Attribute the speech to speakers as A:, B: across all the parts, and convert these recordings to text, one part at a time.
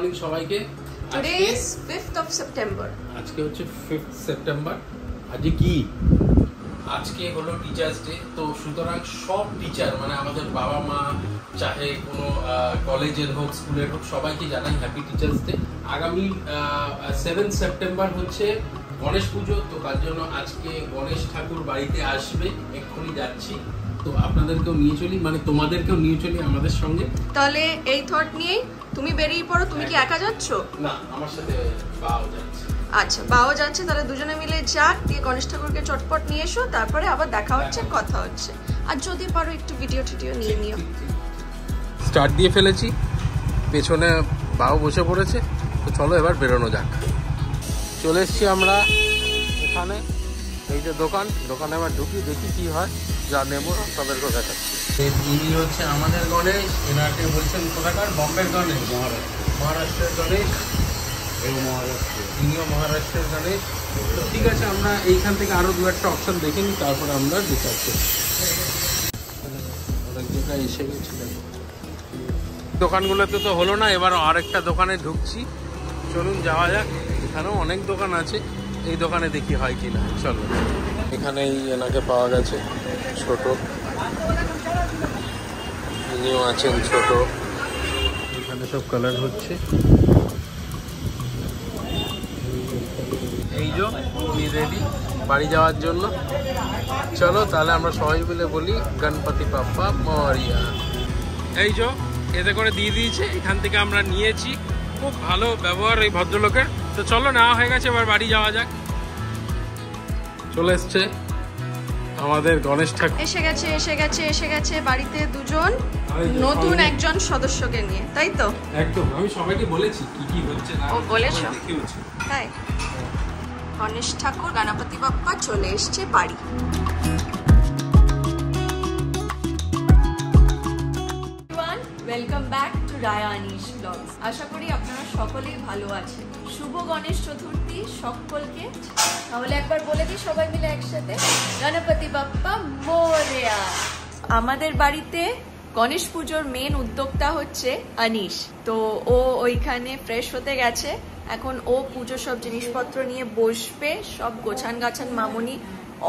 A: Morning সবাইকে।
B: Today is 5th of September.
A: আজকে হচ্ছে 5th সেপ্টেম্বর। আজকে কি? আজকে হলো টিচার্স ডে। তো সুতরাং সব টিচার মানে আমাদের বাবা মা চাহে কোনো কলেজের হোক স্কুলের হোক সবাইকে জানাই হ্যাপি টিচার্স ডে। আগামী 7 সেপ্টেম্বর হচ্ছে গণেশ পুজো। তো তার জন্য আজকে গণেশ ঠাকুর বাড়িতে আসবে, এক্ষুনি যাচ্ছি। তো আপনাদেরকেও নিয়ে চলি, মানে তোমাদেরকেও নিয়ে চলি আমাদের সঙ্গে।
B: তাহলে এই থট নিয়েই তুমি বেরিয়ে পড়ো। তুমি কি একা যাচ্ছ?
A: না, আমার সাথে বাও যাচ্ছে।
B: আচ্ছা, বাও যাচ্ছে, তাহলে দুজনে মিলে যাক, দিয়ে গণেশ ঠাকুরকে চটপট নিয়ে এসো, তারপরে আবার দেখা হচ্ছে, কথা হচ্ছে। আর যদি পারো একটু ভিডিও টিডিও নিয়ে নিও।
A: স্টার্ট দিয়ে ফেলেছি, পেছনে বাও বসে পড়েছে। তো চলো এবার বেরোনো যাক। চলে এসছি আমরা এখানে, এই যে দোকানে আবার ঢুকি, দেখি কি হয়, যা নেবো তাদেরকেও দেখাচ্ছি। ইনি হচ্ছে আমাদের গণেশ, এনাকে বলছেন কোথাকার? বম্বের গণেশ, মহারাষ্ট্রের গণেশ, ইনিও মহারাষ্ট্রের গণেশ। তো ঠিক আছে, আমরা এইখান থেকে আরো দু একটা অপশন দেখে নিই, তারপরে আমরা ডিসাইড করছি। অনেক জায়গায় এসে গেছিলাম, দোকানগুলোতে তো হলো না, এবার আরেকটা দোকানে ঢুকছি। চলুন যাওয়া যাক। এখানেও অনেক দোকান আছে, এই দোকানে দেখি হয় কিনা। চলো, এখানেই এনাকে পাওয়া গেছে, ছোট, ইনিও আছেন ছোট। এখানে সব কালার হচ্ছে। এই যে উনি রেডি বাড়ি যাওয়ার জন্য। চলো তাহলে আমরা সবাই মিলে বলি গণপতি বাপ্পা মোরিয়া। এই যে এতে করে দিয়ে দিয়েছে, এখান থেকে আমরা নিয়েছি। খুব ভালো ব্যবহার এই ভদ্রলোকের। তো চলো, নেওয়া হয়ে গেছে, এবার বাড়ি যাওয়া যাক। চলে এসছে আমাদের গণেশ ঠাকুর।
B: এসে গেছে বাড়িতে দুজন নতুন একজন সদস্যকে নিয়ে, তাই তো?
A: একদম, আমি সবাইকে বলেছি কি কি হচ্ছে না।
B: ও বলেছো? তাই গণেশ ঠাকুর গণপতি বাপ্পা চলে এসছে বাড়ি। Welcome back to Raya Anish blogs. আশা করি আপনারা সকলেই ভালো আছেন। শুভ গণেশ চতুর্থী সকলকে। তাহলে একবার বলে দিই সবাই মিলে একসাথে, গণপতি বাপ্পা মোরিয়া। আমাদের বাড়িতে গণেশ পুজোর মেন উদ্যোক্তা হচ্ছে আনিশ। তো ও ওইখানে ফ্রেশ হতে গেছে, এখন ও পুজো সব জিনিসপত্র নিয়ে বসবে। সব গোছান গাছান মামুনি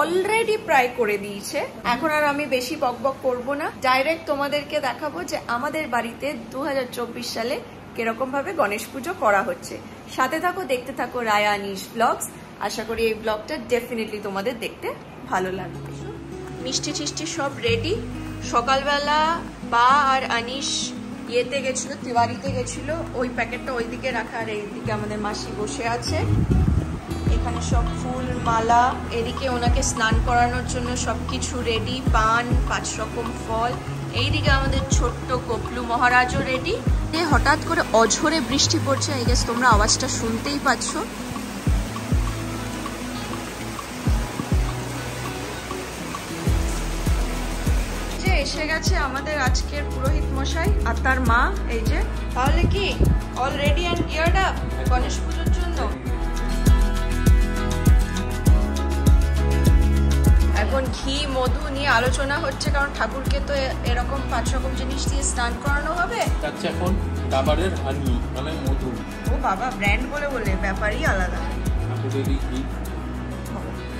B: অলরেডি প্রায় করে দিয়েছে। এখন আর আমি বেশি বকবক করব না, ডাইরেক্ট তোমাদেরকে দেখাবো যে আমাদের বাড়িতে 2024 সালে কিরকম ভাবে গণেশ পুজো করা হচ্ছে। সাথে থাকো, দেখতে থাকো রায়া আনিশ ব্লগস। আশা করি এই ব্লগটা ডেফিনেটলি তোমাদের দেখতে ভালো লাগবে। মিষ্টি টিষ্টি সব রেডি। সকালবেলা বা আর আনিশ ইয়েতে গেছিল, তিওয়ারিতে গেছিল, ওই প্যাকেটটা ওইদিকে রাখা, আর এইদিকে আমাদের মাসি বসে আছে। এখানে সব ফুল মালা, এদিকে ওনাকে স্নান করানোর জন্য সবকিছু রেডি, পান, 5 রকম ফল। এইদিকে আমাদের ছোট্ট কপলু মহারাজও রেডি। হঠাৎ করে অঝরে বৃষ্টি পড়ছে, আই গেস তোমরা আওয়াজটা শুনতেই পাচ্ছ। এসে গেছে আমাদের আজকের পুরোহিত মশাই আর তার মা। এই যে, তাহলে কি all ready and geared up Ganesh পুজোর জন্য? এখন ঘি মধু নিয়ে আলোচনা হচ্ছে, কারণ ঠাকুরকে তো এরকম 5 রকম জিনিস দিয়ে স্নান করানো হবে।
A: আচ্ছা, এখন ডাবরের হানি মানে মধু।
B: ও বাবা, ব্র্যান্ড বলে বলে ব্যাপারই আলাদা।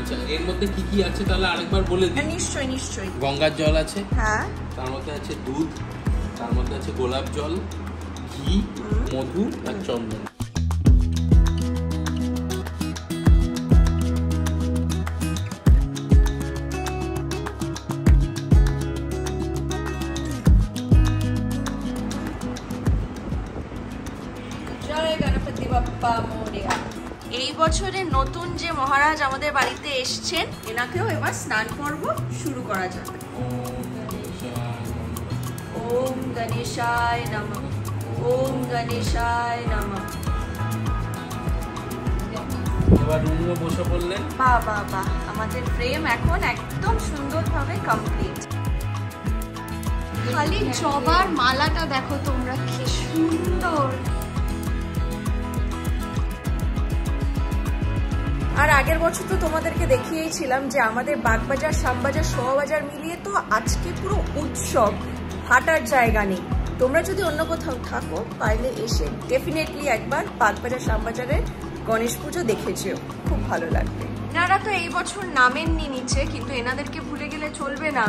A: আচ্ছা, এর মধ্যে কি কি আছে তাহলে আরেকবার বলে দিই।
B: নিশ্চয়ই।
A: গঙ্গার জল আছে,
B: হ্যাঁ,
A: তার মধ্যে আছে দুধ, তার মধ্যে আছে গোলাপ জল, ঘি, মধু আর চন্দন।
B: জয় গণপতি বাপ্পা মোরিয়া। এই বছরের নতুন যে মহারাজ আমাদের বাড়িতে এসছেন, এনাকেও এবার স্নান পর্ব শুরু করা যাবে। ওম গণেশায় নমঃ, ওম গণেশায় নমঃ।
A: এবার উনিও বসে পড়লেন।
B: বাহ, আমাদের ফ্রেম এখন একদম সুন্দরভাবে কমপ্লিট। খালি জবার মালাটা দেখো তোমরা, কি সুন্দর। আর আগের বছর তো তোমাদেরকে দেখিয়েছিলাম যে আমাদের বাগবাজার, শ্যামবাজার, শোভাবাজার মিলিয়ে তো আজকে পুরো উৎসব, হাঁটার জায়গা নেই। তোমরা যদি অন্য কোথাও থাকো পারলে এসে ডেফিনেটলি একবার বাগবাজার শ্যামবাজারের গণেশ পুজো দেখে যেও, খুব ভালো লাগবে। এনারা তো এই বছর নামেননি নিচে, কিন্তু এনাদেরকে ভুলে গেলে চলবে না।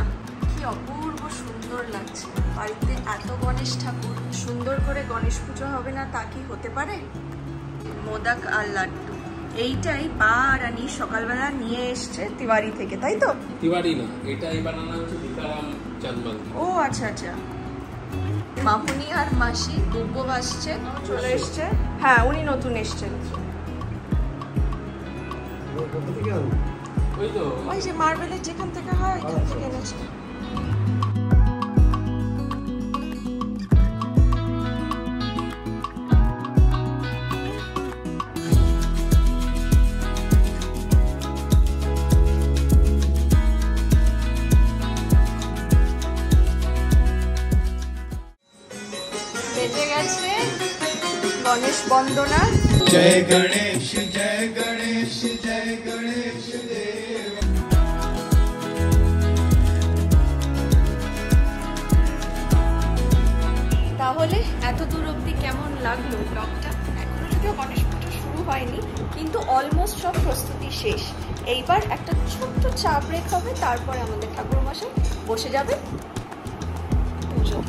B: কি অপূর্ব সুন্দর লাগছে, বাড়িতে এত গণেশ ঠাকুর, সুন্দর করে গণেশ পুজো হবে না তা কি হতে পারে? মোদক আর লাড্ডু, এইটাই বা রানী সকালবেলা নিয়ে এসছে তিওয়ারি থেকে, তাই তো?
A: তিওয়ারি না, এটাই বানানো হচ্ছে ভিকারাম চাঁদবাল।
B: ও আচ্ছা আচ্ছা। মামুনি আর মাসি দুব্বো ভাসছে, চলে এসছে। হ্যাঁ, উনি নতুন এসছেন। ওই যে মার্বেলের যেখান থেকে হয় ওইখান থেকে এনেছে। বেজে গেছে গণেশ বন্দনা।
C: জয় গণেশ জয় গণেশ জয় গণেশ দেব।
B: তাহলে এত দূর অবধি কেমন লাগলো ব্লগটা? এখনো যদিও গণেশ পুজো শুরু হয়নি, কিন্তু অলমোস্ট সব প্রস্তুতি শেষ। এইবার একটা ছোট্ট চা ব্রেক হবে, তারপরে আমাদের ঠাকুরমশাই বসে যাবে পুজো।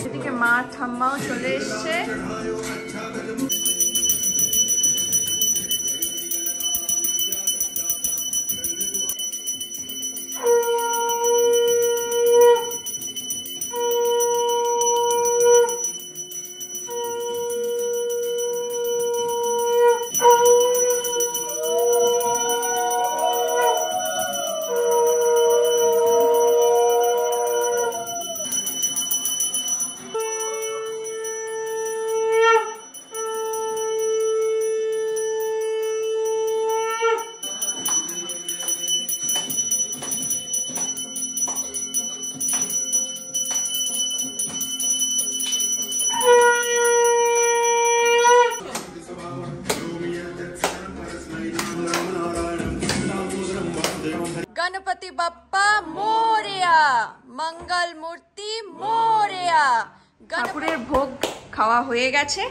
B: এদিকে মা ঠাম্মাও চলে এসছে। गणपति बप्पा मोरिया, मंगल मूर्ति मोरिया। ঠাকুরের ভোগ খাওয়া হয়ে গেছে।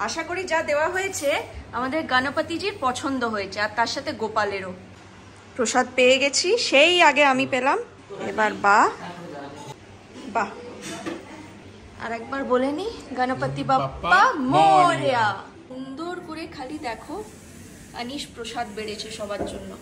B: আশা করি যা দেওয়া হয়েছে আমাদের গণপতিজির পছন্দ হয়েছে, আর তার সাথে গোপালেরও। প্রসাদ পেয়ে গেছি, সেই আগে আমি পেলাম। এবার বাহ বাহ, আর একবার বলে নি গণপতি বাপ্পা মোরিয়া। সুন্দর করে খালি দেখো, আনিশ প্রসাদ বেড়েছে সবার জন্য।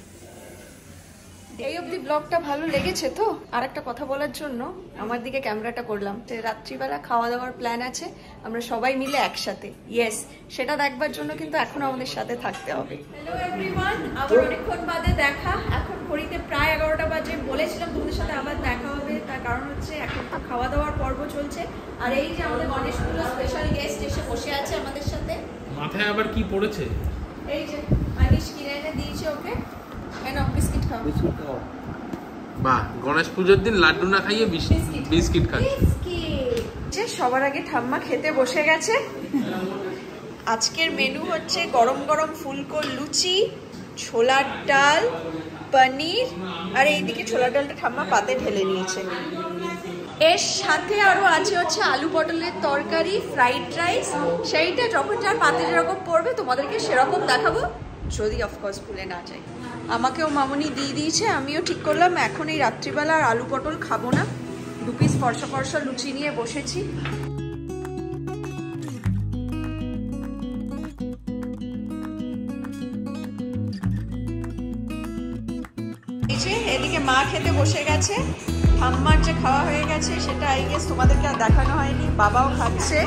B: এই অবধি ব্লগটা ভালো লেগেছে তো? আর একটা কথা বলার জন্য আমার দিকে ক্যামেরাটা করলাম। রাত্রিবেলা খাওয়া দাওয়ার প্ল্যান আছে, আমরা সবাই মিলে একসাথে। ইয়েস, সেটা দেখবার জন্য কিন্তু এখন আমাদের সাথে থাকতে হবে। হ্যালো এভরিওয়ান, আবার অনেকক্ষণ বাদে দেখা। এখন ঘড়িতে প্রায় 11টা বাজে। বলেছিলাম তোমাদের সাথে আবার দেখা হবে, তার কারণ হচ্ছে এখন তো খাওয়া দাওয়ার পর্ব চলছে। আর এই যে আমাদের গণেশ পুজো স্পেশাল গেস্ট এসে বসে আছে আমাদের সাথে।
A: মাথায় আবার কি পড়েছে?
B: এই যে আনিশ কিনে এনে দিয়েছে ওকে। বিস্কিট খাও।
A: বাহ, গণেশ পুজোর দিন লাড্ডু না খাইয়ে বিস্কিট খাচ্ছে।
B: যে সবার আগে ঠাম্মা খেতে বসে গেছে। আজকের মেনু হচ্ছে গরম গরম ফুলকো লুচি, ছোলার ডাল, পনির, আর এইদিকে ছোলার ডালটা ঠাম্মা পাতে ঢেলে নিয়েছে। এর সাথে আরো আছে হচ্ছে আলু পটলের তরকারি, ফ্রাইড রাইস। সেইটা যখন যার পাতে যেরকম পড়বে তোমাদেরকে সেরকম দেখাবো, যদি অফকোর্স ভুলে না যাই। আমাকেও মামুনি দিয়ে দিয়েছে, আমিও ঠিক করলাম এখন এই রাত্রিবেলা আর আলু পটল খাবো না। 2 পিস ফর্সা ফর্সা লুচি নিয়ে বসেছি। এদিকে মা খেতে বসে গেছে, ঠাম্মার যে খাওয়া হয়ে গেছে সেটা আই গেস তোমাদেরকে আর দেখানো হয়নি। বাবাও খাচ্ছে।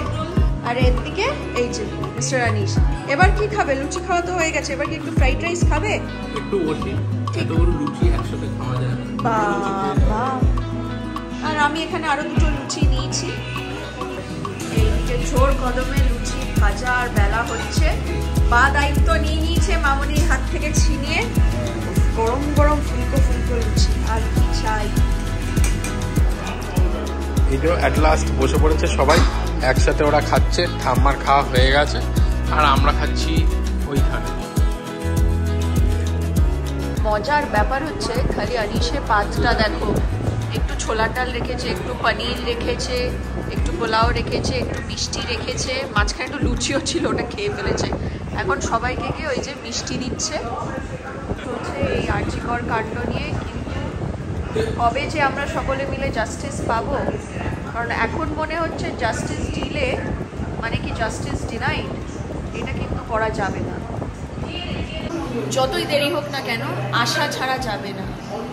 B: আর এদিকে এই যে মিস্টার আনিশ। এবার কি খাবে? লুচি খাওয়া তো হয়ে গেছে, এবার কি একটু ফ্রাইড রাইস খাবে?
A: একটু বসি, এতগুলো লুচি একসাথে খাওয়া যায় না।
B: বাবা, আর আমি এখানে আরো দুটো লুচি নিয়েছি। এইদিকে জোর কদমে লুচি ভাজা আর বেলা হচ্ছে। বা দায়িত্ব নিয়ে নিয়েছে মামনির হাত থেকে ছিনিয়ে। গরম গরম ফুলকো ফুলকো লুচি, আর কি চাই।
A: এই তো অ্যাট লাস্ট বসে পড়েছে সবাই একসাথে, ওরা খাচ্ছে, ঠাম্মার খাওয়া হয়ে গেছে আর আমরা খাচ্ছি ওইখানে।
B: মজার ব্যাপার হচ্ছে খালি আনিসের পাতটা দেখো, একটু ছোলার ডাল রেখেছে, একটু পনির রেখেছে, একটু পোলাও রেখেছে, একটু মিষ্টি রেখেছে, মাঝখানে একটু লুচিও ছিল, ওটা খেয়ে ফেলেছে। এখন সবাইকে গিয়ে ওই যে মিষ্টি দিচ্ছে। হচ্ছে এই আর্চিকর কাণ্ড নিয়ে, কিন্তু কবে যে আমরা সকলে মিলে জাস্টিস পাবো, কারণ এখন মনে হচ্ছে জাস্টিস দিলে মানে কি জাস্টিস ডিনাইড, এটা কিন্তু করা যাবে না। যতই দেরি হোক না কেন, আশা ছাড়া যাবে না,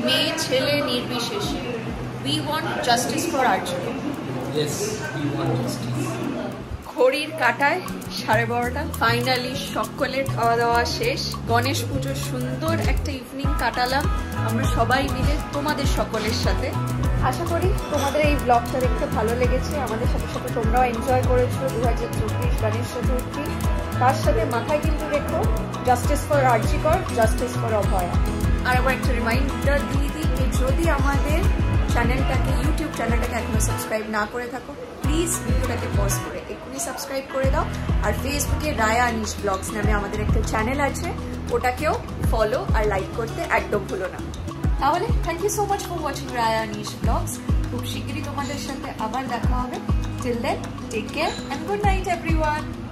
B: মেয়ে ছেলে নির্বিশেষে। We want justice for RG Kar. ঘড়ির কাঁটায় 12:30, ফাইনালি সকলের খাওয়া দাওয়া শেষ। গণেশ পুজোর সুন্দর একটা ইভিনিং কাটালাম আমরা সবাই মিলে তোমাদের সকলের সাথে। আশা করি তোমাদের এই ব্লগটা দেখতে ভালো লেগেছে, আমাদের সাথে সাথে তোমরাও এনজয় করেছো 2024 গণেশ চতুর্থী। তার সাথে মাথায় কিন্তু রেখো justice for RG Kar, justice for Abhaya. আর আবার একটা রিমাইন্ডার দিয়ে দিই, যদি আমাদের চ্যানেলটাকে, ইউটিউব চ্যানেলটাকে এখনো সাবস্ক্রাইব না করে থাকো, প্লিজ ভিডিওটাকে পজ করে এক্ষুনি সাবস্ক্রাইব করে দাও। আর ফেসবুকে রায়া আনিশ ব্লগস নামে আমাদের একটা চ্যানেল আছে, ওটাকেও ফলো আর লাইক করতে একদম ভুলো না। তাহলে thank you so much for watching Raya Anish blogs. খুব শিগগিরই তোমাদের সাথে আবার দেখা হবে। Till then take care and good night everyone.